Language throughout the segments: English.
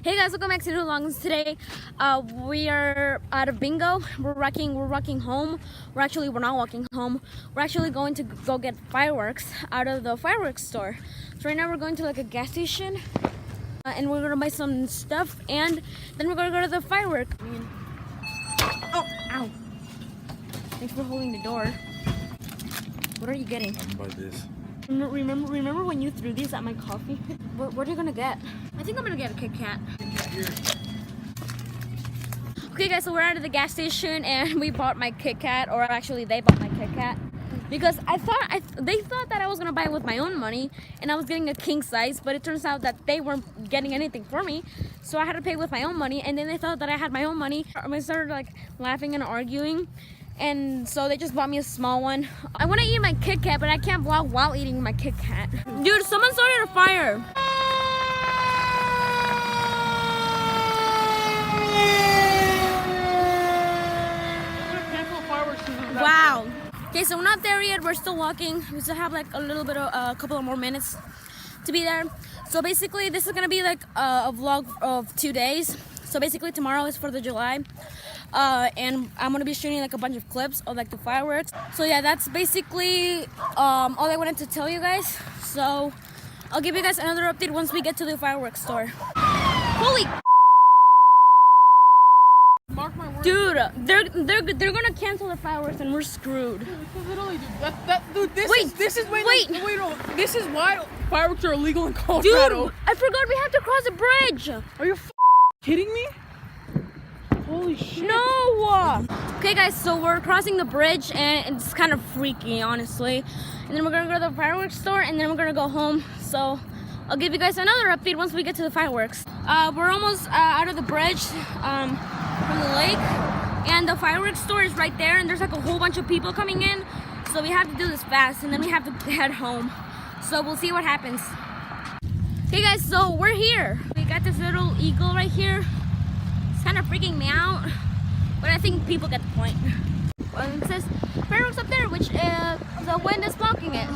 Hey guys, welcome back to New Longs. Today, we are out of bingo. We're walking home. We're not walking home. We're actually going to go get fireworks out of the fireworks store. So right now we're going to like a gas station, and we're gonna buy some stuff, and then we're gonna go to the firework. Oh, ow! Thanks for holding the door. What are you getting? I'm by this. Remember when you threw these at my coffee? What are you gonna get? I think I'm gonna get a Kit Kat. Okay guys, so we're out of the gas station and we bought my Kit Kat, or actually they bought my Kit Kat, because they thought that I was gonna buy it with my own money and I was getting a king size, but it turns out that they weren't getting anything for me, so I had to pay with my own money. And then they thought that I had my own money. I started like laughing and arguing. And so they just bought me a small one. I want to eat my Kit Kat, but I can't vlog while eating my Kit Kat. Dude, someone started a fire. Wow. Okay, so we're not there yet. We're still walking. We still have like a couple of more minutes to be there. So basically, this is gonna be like a vlog of 2 days. So basically, tomorrow is 4th of July. And I'm gonna be shooting like a bunch of clips of like the fireworks. So yeah, that's basically all I wanted to tell you guys. So I'll give you guys another update once we get to the fireworks store. Holy mark my words. dude, they're gonna cancel the fireworks and we're screwed. Literally, dude, this Wait, is this is why fireworks are illegal in Colorado. Dude, I forgot we have to cross a bridge. Are you kidding me? Holy shit. No! Okay guys, so we're crossing the bridge and it's kind of freaky, honestly. And then we're gonna go to the fireworks store and then we're gonna go home. So I'll give you guys another update once we get to the fireworks. We're almost out of the bridge from the lake, and the fireworks store is right there, and there's like a whole bunch of people coming in. So we have to do this fast and then we have to head home. So we'll see what happens. Okay guys, so we're here. We got this little eagle right here. Kind of freaking me out, but I think people get the point. It says fireworks up there, which the wind is blocking it.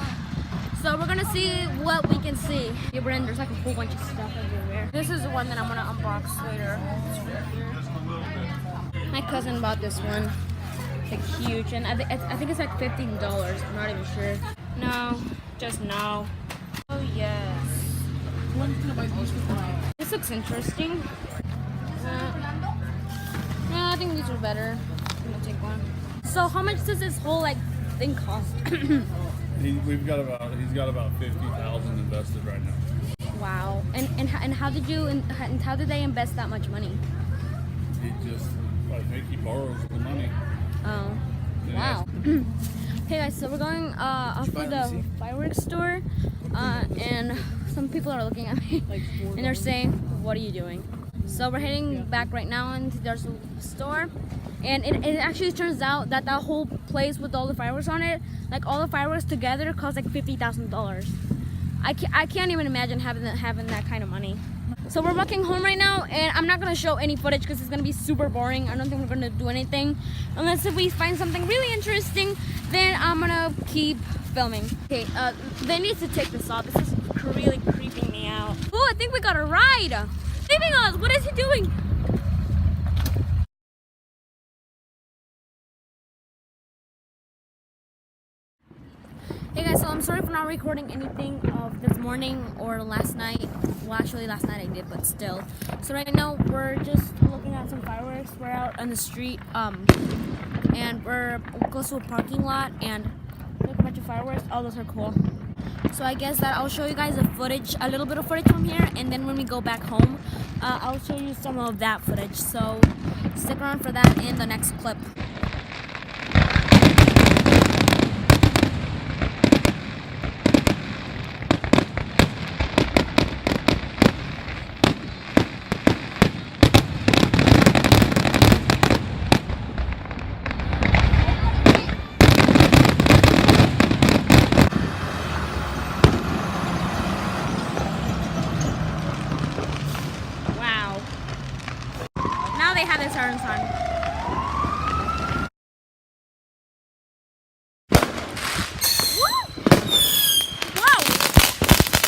So we're gonna see what we can see. Yeah, Brandon, there's like a whole bunch of stuff everywhere. This is the one that I'm gonna unbox later. My cousin bought this one, like huge, and I think it's like $15. I'm not even sure. No, just no. Oh yes. This looks interesting. Yeah, I think these are better. I'm gonna take one. So how much does this whole like thing cost? He's got about 50,000 invested right now. Wow. And how did they invest that much money? He just he borrows the money. Oh. Wow. Hey guys, so we're going off to the fireworks store, and some people are looking at me and they're saying, "What are you doing?" So we're heading back right now into their store, and it actually turns out that that whole place with all the fireworks on it, like all the fireworks together, cost like $50,000. I can't even imagine having that kind of money. So we're walking home right now, and I'm not gonna show any footage because it's gonna be super boring. I don't think we're gonna do anything unless if we find something really interesting. Then I'm gonna keep filming. Okay, they need to take this off. This is really creeping me out. Oh, I think we got a ride. Leaving us. What is he doing? Hey guys, so I'm sorry for not recording anything of this morning or last night. Well, actually last night I did, but still. So right now we're just looking at some fireworks. We're out on the street, and we're close to a parking lot, and there's a bunch of fireworks. Oh, those are cool. So I guess that I'll show you guys a little bit of footage from here, and then when we go back home, I'll show you some of that footage. So stick around for that in the next clip. They have their sirens on. Wow!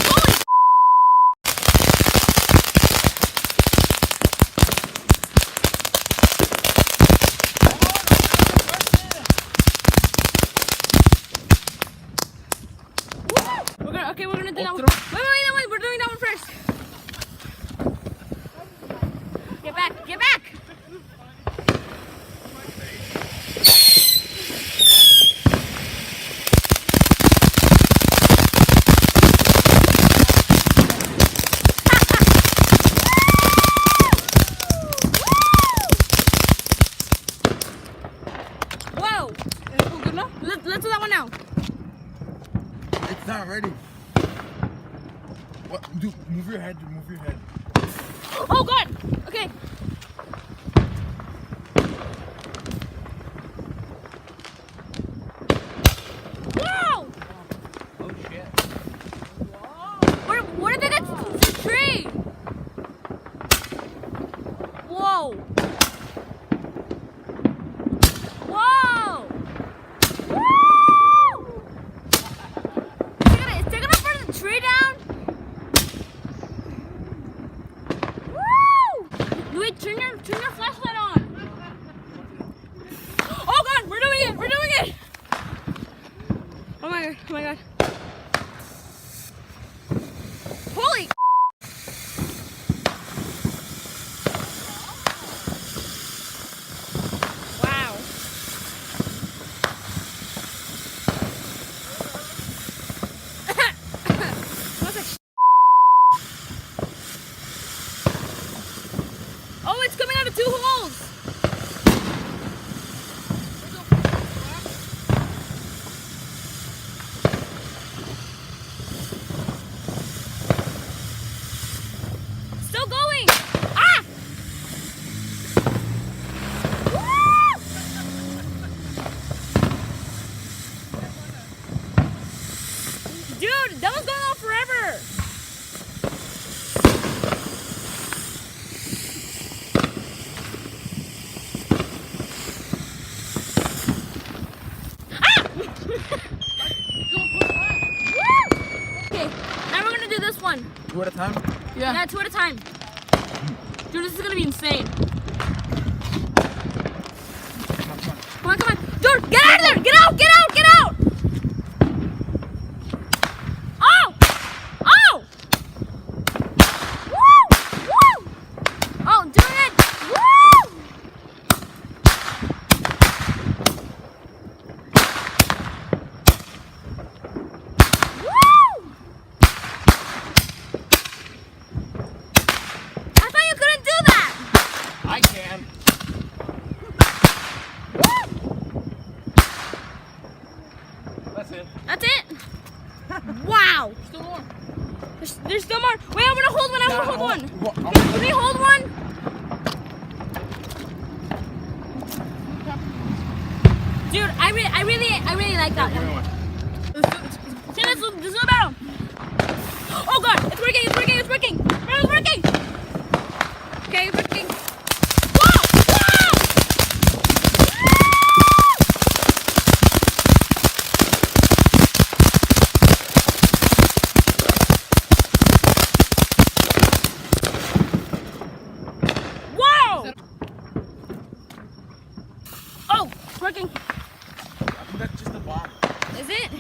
Holy Okay, we're gonna do that one. Otro. Wait, that one. We're doing that one first. Get back. Get back. Whoa. Good enough? Let's do that one now. It's not ready. What? Dude, move your head. Move your head. Oh God. Okay. Wow. Oh shit. Where did they get to the tree? Whoa. Whoa. Woo! Is they gonna burn the tree down? Woo! Wait, turn your flashlight on. Oh God, we're doing it! We're doing it! Oh my God! Oh my God! Holy! Wow! Smells like oh, it's coming out of 2 holes! Still going! Ah! Woo! Dude, that was going on forever! Okay, now we're gonna do this one. 2 at a time. Yeah, 2 at a time. Dude, this is gonna be insane. Come on, come on. Dude, get out of there! Get out! Get out! Get out! Oh! Oh! Woo! Woo! Oh, doing it! Woo! Woo! I thought you couldn't do that! I can. Woo! That's it. That's it? Wow! Still more. There's still more. Wait, I'm gonna hold one. I'm gonna hold one. What? Can we hold one? Dude, I really like that one. See, this is a battle. Oh God, it's working, it's working, it's working. It's working. Okay, it's working. Whoa! Whoa! Whoa! Oh, it's working. I think that's just a bomb. Is it?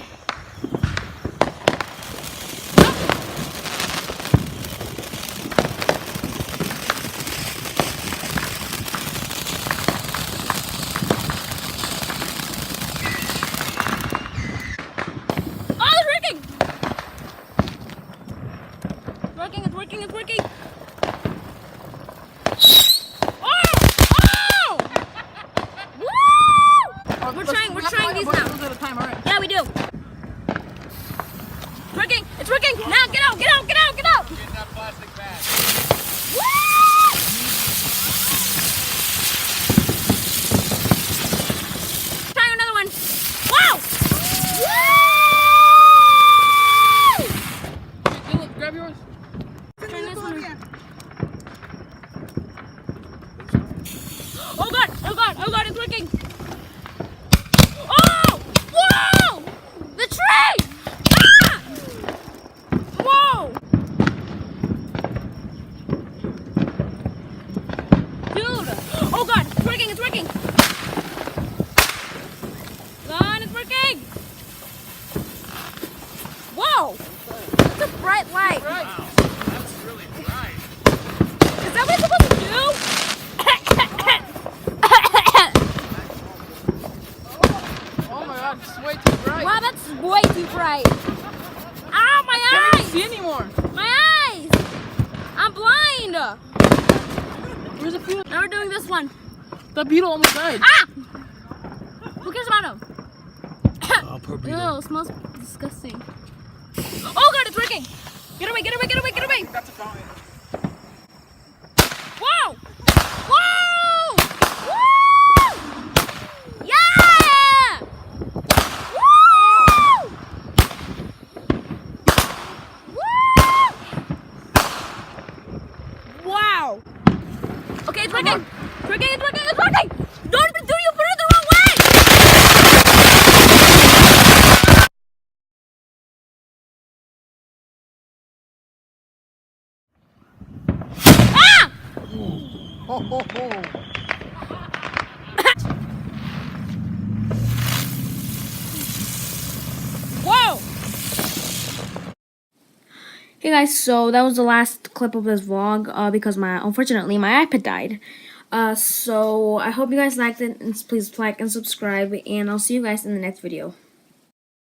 Oh, it's working! It's working, it's working, it's working. Oh! Oh! Woo! We're trying these now. At a time, all right. Yeah, we do. It's working. It's working. Now get out. Get out. Get out. Get out. Get that plastic bag. Woo! Try another one. Wow! Woo! Dylan, grab yours. Try this one. Oh God! Oh God! Oh God! It's working. Oh! Whoa! The tree! Ah! Whoa! Dude! Oh God! It's working! It's working! Come on! It's working! Whoa! bright light. Right. That's really bright. Is that what it's supposed to do? Oh my god, it's way too bright. Wow, that's way too bright. Ow, my I can't eyes! see anymore. My eyes! I'm blind! Where's the beetle? Now we're doing this one. The beetle almost died. Ah! Who cares about him? Oh, poor Ew, it smells disgusting. Oh god, it's working! Get away, get away, get away, get away! That's a fountain. Whoa! Whoa! Woo! Yeah! Woo! Woo! Wow! Okay, it's working! It's working, it's working, it's working! Don't do you put it the wrong way! Ah! Ho, ho, ho. Whoa! Hey guys, so that was the last clip of this vlog because unfortunately my iPad died. So I hope you guys liked it, and please like and subscribe, and I'll see you guys in the next video.